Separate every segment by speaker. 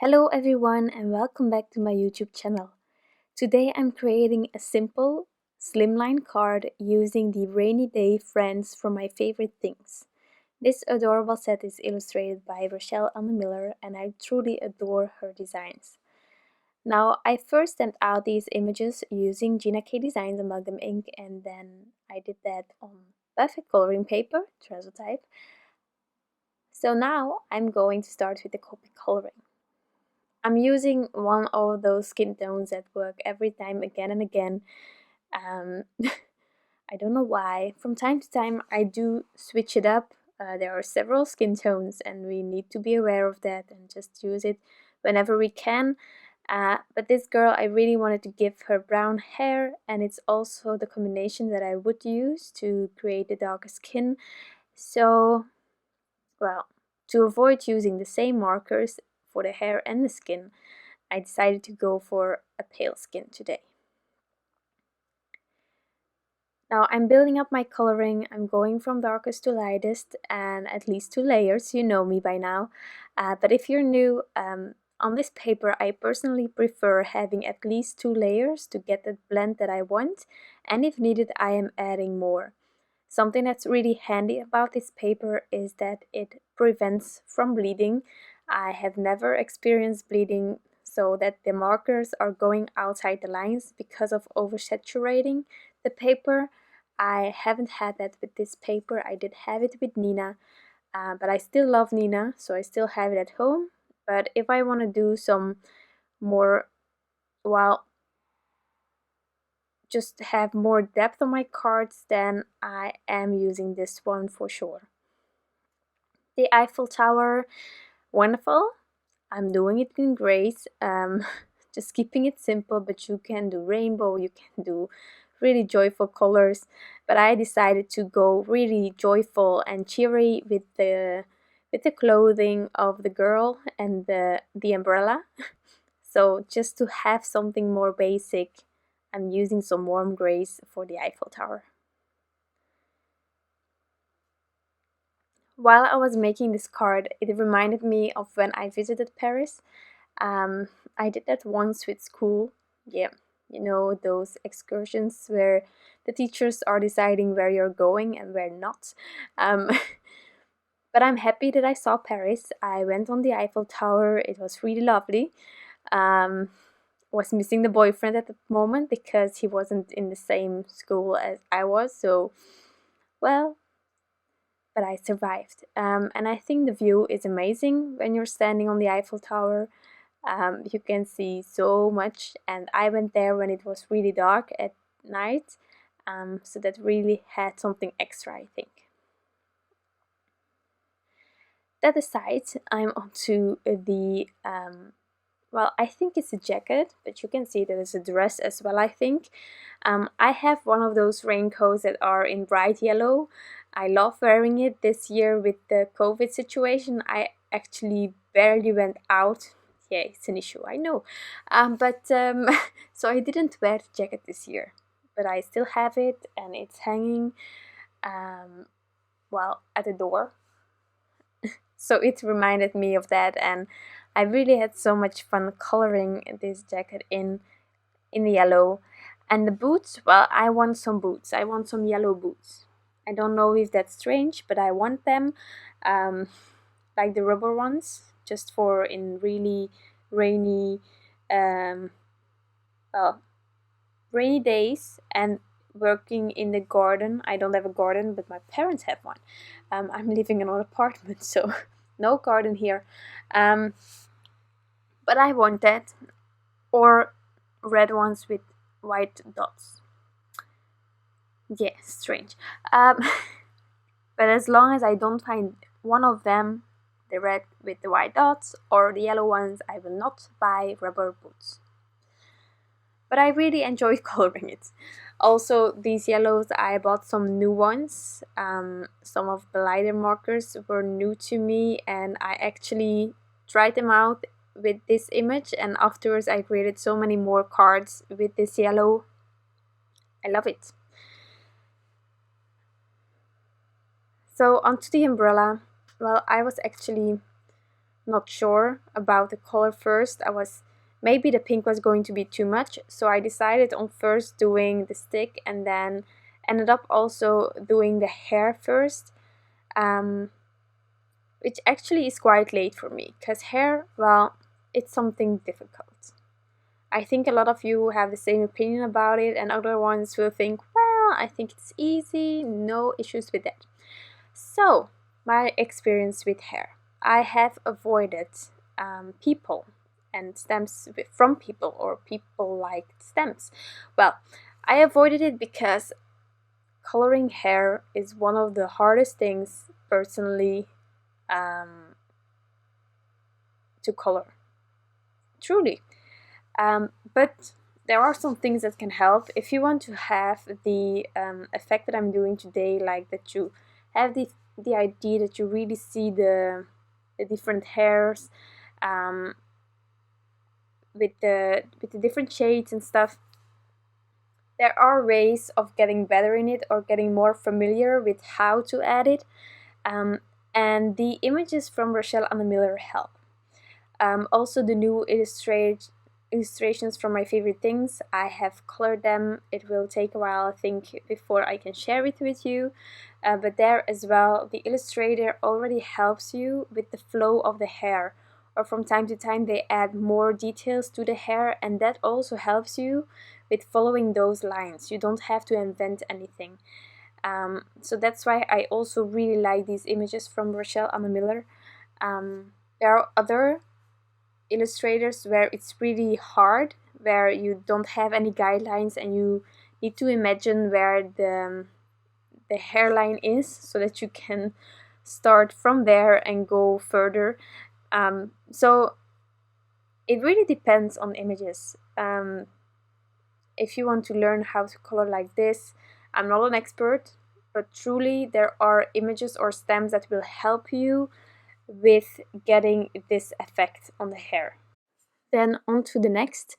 Speaker 1: Hello everyone and welcome back to my YouTube channel. Today I'm creating a simple slimline card using the rainy day friends from my favorite things. This adorable set is illustrated by Rochelle Anne Miller and I truly adore her designs. Now I first stamped out these images using Gina K Designs Amalgam ink and then I did that on perfect coloring paper, Transotype. So now I'm going to start with the Copic coloring. I'm using one of those skin tones that work every time again and again. I don't know why. From time to time I do switch it up. There are several skin tones and we need to be aware of that and just use it whenever we can. But this girl, I really wanted to give her brown hair, and it's also the combination that I would use to create the darker skin. So, well, to avoid using the same markers for the hair and the skin, I decided to go for a pale skin today. Now I'm building up my coloring. I'm going from darkest to lightest and at least 2 layers. You know me by now. But if you're new, on this paper I personally prefer having at least 2 layers to get the blend that I want, and if needed I am adding more. Something that's really handy about this paper is that it prevents from bleeding. I have never experienced bleeding so that the markers are going outside the lines because of oversaturating the paper. I haven't had that with this paper. I did have it with Nina, but I still love Nina, so I still have it at home. But if I want to do some more, well, just have more depth on my cards, then I am using this one for sure. The Eiffel Tower, wonderful. I'm doing it in grays, just keeping it simple, but you can do rainbow, you can do really joyful colors, but I decided to go really joyful and cheery with the clothing of the girl and the umbrella. So just to have something more basic, I'm using some warm grays for the Eiffel Tower. While I was making this card, it reminded me of when I visited Paris. I did that once with school. Yeah, you know, those excursions where the teachers are deciding where you're going and where not. But I'm happy that I saw Paris. I went on the Eiffel Tower. It was really lovely. Was missing the boyfriend at the moment because he wasn't in the same school as I was. So, well, but I survived. And I think the view is amazing when you're standing on the Eiffel Tower. You can see so much, and I went there when it was really dark at night, so that really had something extra, I think. That aside, I'm onto the well, I think it's a jacket, but you can see that it's a dress as well, I think. I have one of those raincoats that are in bright yellow. I love wearing it. This year with the COVID situation, I actually barely went out. Yeah, it's an issue, I know. So I didn't wear the jacket this year, but I still have it and it's hanging, well, at the door. So it reminded me of that, and I really had so much fun coloring this jacket in the yellow. And the boots, well, I want some boots. I want some yellow boots. I don't know if that's strange, but I want them, like the rubber ones, just for in really rainy, well, rainy days and working in the garden. I don't have a garden, but my parents have one. I'm living in an apartment, so no garden here. But I want that, or red ones with white dots. Yeah, strange. But as long as I don't find one of them, the red with the white dots or the yellow ones, I will not buy rubber boots. But I really enjoy coloring it. Also, these yellows, I bought some new ones. Some of the lighter markers were new to me, and I actually tried them out with this image, and afterwards I created so many more cards with this yellow. I love it. So onto the umbrella. Well, I was actually not sure about the color first. Maybe the pink was going to be too much, so I decided on first doing the stick and then ended up also doing the hair first, which actually is quite late for me, because hair, well, it's something difficult. I think a lot of you have the same opinion about it, and other ones will think, well, I think it's easy, no issues with that. So, my experience with hair. I have avoided people and stems from people, or people like stems. Well, I avoided it because coloring hair is one of the hardest things personally to color. Truly. But there are some things that can help. If you want to have the effect that I'm doing today, like that you have the idea that you really see the different hairs with the different shades and stuff, there are ways of getting better in it or getting more familiar with how to add it, and the images from Rochelle Anna Miller help. Also, the new illustrations from my favorite things, I have colored them. It will take a while, I think, before I can share it with you, but there as well, the illustrator already helps you with the flow of the hair, or from time to time they add more details to the hair, and that also helps you with following those lines. You don't have to invent anything. So that's why I also really like these images from Rochelle Anna Miller. There are other illustrators where it's really hard, where you don't have any guidelines and you need to imagine where the hairline is so that you can start from there and go further. So it really depends on images. If you want to learn how to color like this, I'm not an expert, but truly there are images or stems that will help you with getting this effect on the hair. Then on to the next.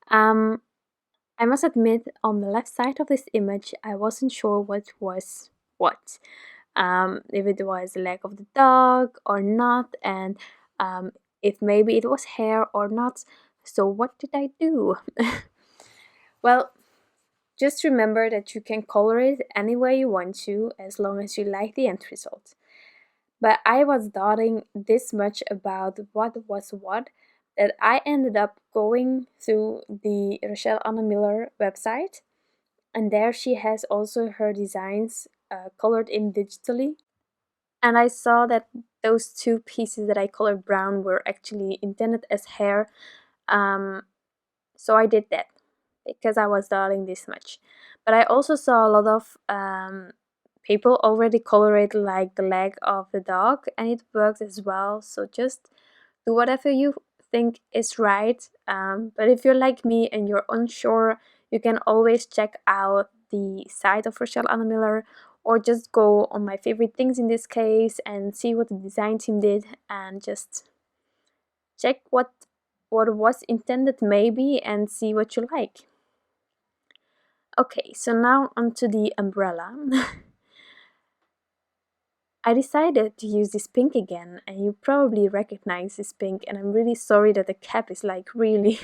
Speaker 1: I must admit, on the left side of this image, I wasn't sure what was what. If it was the leg of the dog or not, and if maybe it was hair or not. So what did I do? Well, just remember that you can color it any way you want to, as long as you like the end result. But I was doubting this much about what was what, that I ended up going through the Rochelle Anna Miller website, and there she has also her designs colored in digitally. And I saw that those two pieces that I colored brown were actually intended as hair, so I did that because I was doubting this much. But I also saw a lot of people already color it like the leg of the dog, and it works as well. So just do whatever you think is right. But if you're like me and you're unsure, you can always check out the site of Rochelle Anna Miller, or just go on my favorite things in this case and see what the design team did, and just check what was intended maybe and see what you like. Okay, so now onto the umbrella. I decided to use this pink again, and you probably recognize this pink, and I'm really sorry that the cap is like really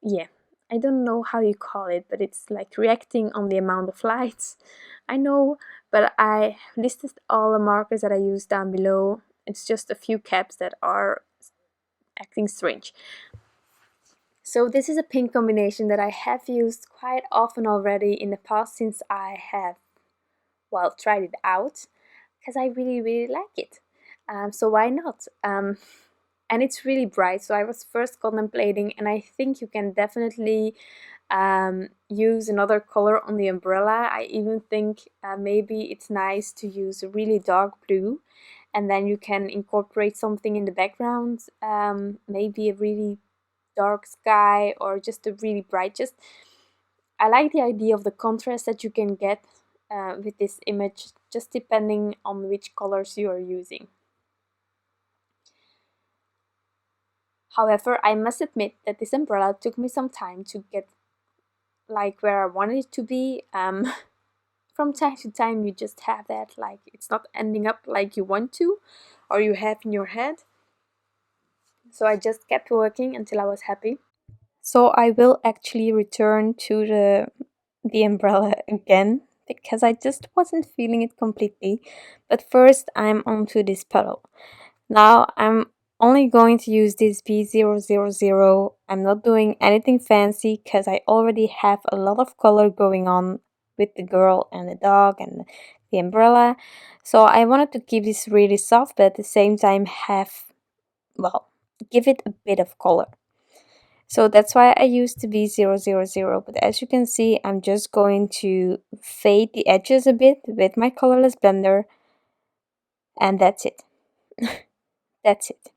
Speaker 1: yeah, I don't know how you call it, but it's like reacting on the amount of lights. I know, but I listed all the markers that I use down below. It's just a few caps that are acting strange. So this is a pink combination that I have used quite often already in the past, since I have, well, tried it out, because I really like it. So why not? And it's really bright, so I was first contemplating, and I think you can definitely use another color on the umbrella. I even think maybe it's nice to use a really dark blue, and then you can incorporate something in the background, maybe a really dark sky or just a really bright. I like the idea of the contrast that you can get with this image, just depending on which colors you are using. However, I must admit that this umbrella took me some time to get like where I wanted it to be. From time to time you just have that, like it's not ending up like you want to or you have in your head. So I just kept working until I was happy. So I will actually return to the umbrella again because I just wasn't feeling it completely. But first I'm onto this petal. Now I'm only going to use this B000. I'm not doing anything fancy because I already have a lot of color going on with the girl and the dog and the umbrella. So I wanted to keep this really soft but at the same time have, well, give it a bit of color. So that's why I used the B000, but as you can see, I'm just going to fade the edges a bit with my colorless blender, and that's it. That's it.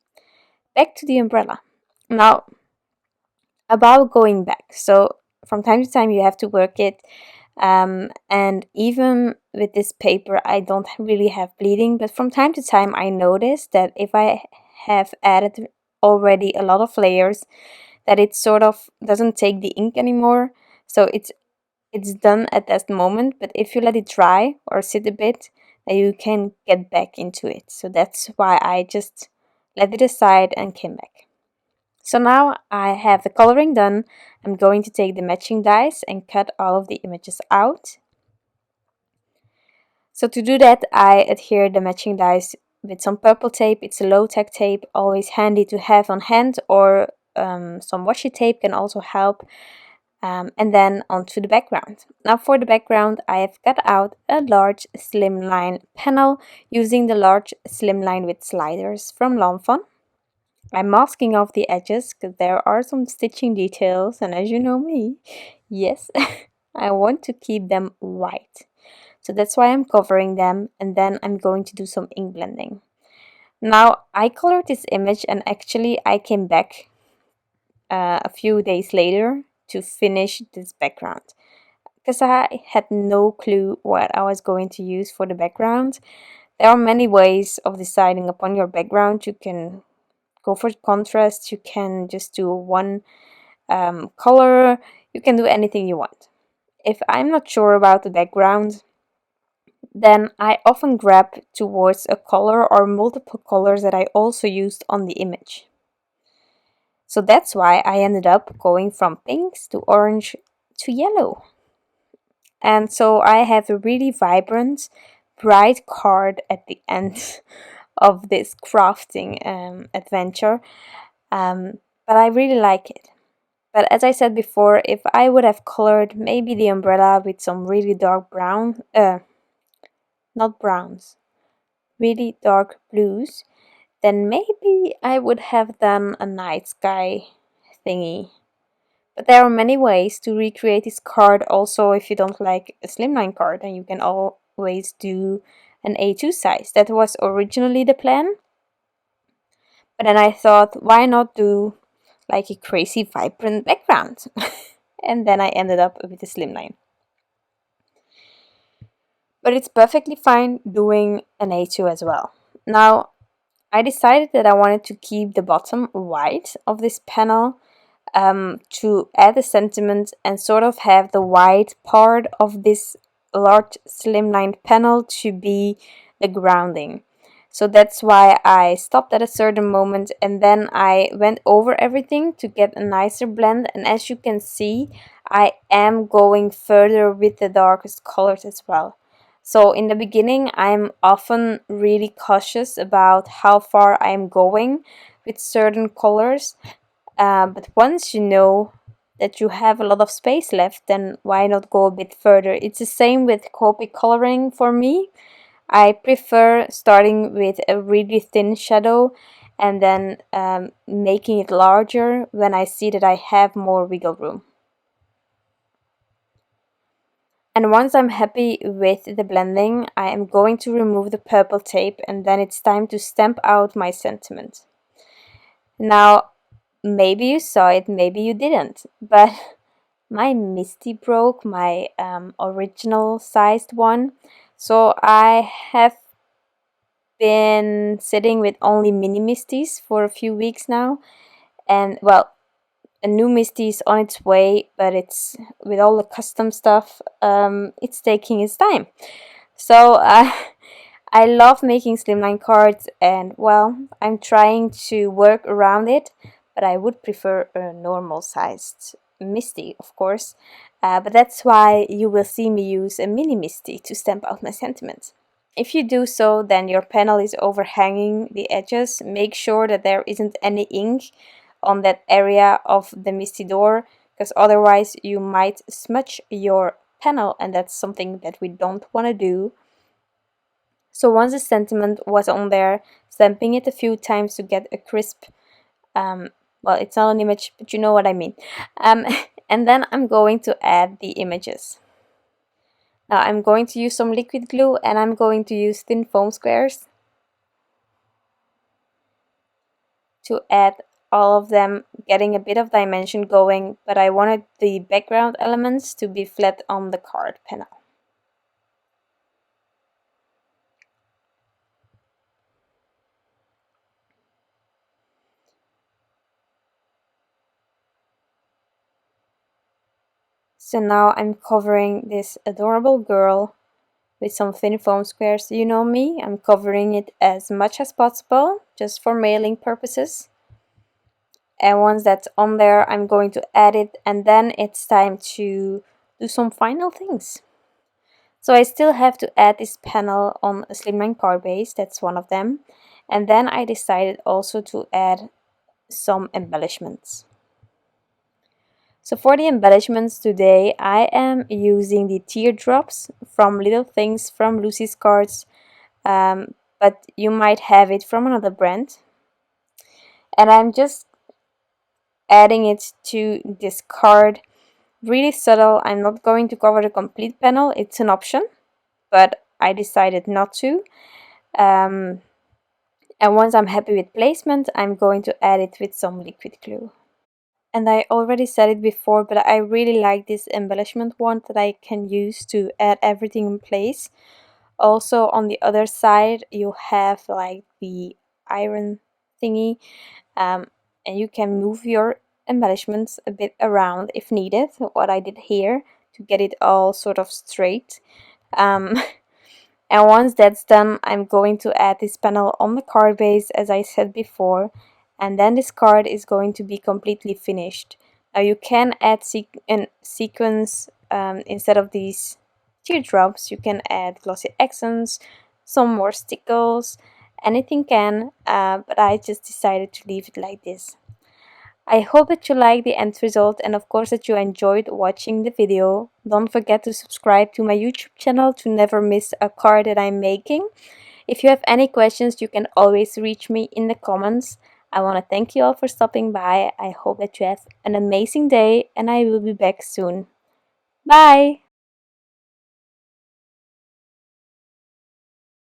Speaker 1: Back to the umbrella. Now, about going back. So from time to time you have to work it, and even with this paper I don't really have bleeding, but from time to time I notice that if I have added already a lot of layers, that it sort of doesn't take the ink anymore. So it's done at that moment, but if you let it dry or sit a bit, then you can get back into it. So that's why I just let it aside and came back. So now I have the coloring done. I'm going to take the matching dies and cut all of the images out. So to do that, I adhere the matching dies with some purple tape. It's a low-tech tape, always handy to have on hand, or some washi tape can also help. And then onto the background. Now for the background, I have cut out a large slimline panel using the large slimline with sliders from Fawn. I'm masking off the edges because there are some stitching details, and as you know me, yes, I want to keep them white. So that's why I'm covering them, and then I'm going to do some ink blending. Now I colored this image, and actually I came back a few days later to finish this background because I had no clue what I was going to use for the background. There are many ways of deciding upon your background. You can go for contrast, you can just do one color, you can do anything you want. If I'm not sure about the background, then I often grab towards a color or multiple colors that I also used on the image. So that's why I ended up going from pinks to orange to yellow. And so I have a really vibrant, bright card at the end of this crafting adventure. But I really like it. But as I said before, if I would have colored maybe the umbrella with some really dark brown, not browns, really dark blues, then maybe I would have done a night sky thingy. But there are many ways to recreate this card. Also, if you don't like a slimline card, then you can always do an A2 size. That was originally the plan. But then I thought, why not do like a crazy vibrant background? And then I ended up with a slimline. But it's perfectly fine doing an A2 as well. Now, I decided that I wanted to keep the bottom white of this panel, to add a sentiment and sort of have the white part of this large slimline panel to be the grounding. So that's why I stopped at a certain moment and then I went over everything to get a nicer blend, and as you can see I am going further with the darkest colors as well. So in the beginning I'm often really cautious about how far I'm going with certain colors, but once you know that you have a lot of space left, then why not go a bit further? It's the same with Copic coloring for me. I prefer starting with a really thin shadow and then making it larger when I see that I have more wiggle room. And once I'm happy with the blending, I am going to remove the purple tape and then it's time to stamp out my sentiment. Now, maybe you saw it, maybe you didn't, but my Misty broke, my original sized one. So I have been sitting with only mini Misties for a few weeks now, and well, a new Misty is on its way, but it's with all the custom stuff, it's taking its time. So I love making slimline cards, and well, I'm trying to work around it, but I would prefer a normal sized Misty, of course. But that's why you will see me use a mini Misty to stamp out my sentiments. If you do so, then your panel is overhanging the edges. Make sure that there isn't any ink on that area of the Misty door, because otherwise you might smudge your panel, and that's something that we don't want to do. So once the sentiment was on there, stamping it a few times to get a crisp, well, it's not an image, but you know what I mean. Um, and then I'm going to add the images. Now I'm going to use some liquid glue, and I'm going to use thin foam squares to add all of them, getting a bit of dimension going, but I wanted the background elements to be flat on the card panel. So now I'm covering this adorable girl with some thin foam squares. You know me, I'm covering it as much as possible, just for mailing purposes. And once that's on there, I'm going to add it, and then it's time to do some final things. So I still have to add this panel on a slimline card base, that's one of them. And then I decided also to add some embellishments. So for the embellishments today, I am using the Teardrops from Little Things from Lucy's Cards, but you might have it from another brand. And I'm just adding it to this card, really subtle. I'm not going to cover the complete panel, it's an option, but I decided not to. And once I'm happy with placement, I'm going to add it with some liquid glue. And I already said it before, but I really like this embellishment wand that I can use to add everything in place. Also on the other side you have like the iron thingy, and you can move your embellishments a bit around if needed, what I did here to get it all sort of straight. Um, and once that's done, I'm going to add this panel on the card base as I said before, and then this card is going to be completely finished. Now you can add sequins instead of these teardrops. You can add glossy accents, some more stickles, anything can, but I just decided to leave it like this. I hope that you like the end result, and of course that you enjoyed watching the video. Don't forget to subscribe to my YouTube channel to never miss a card that I'm making. If you have any questions, you can always reach me in the comments. I want to thank you all for stopping by. I hope that you have an amazing day, and I will be back soon. Bye!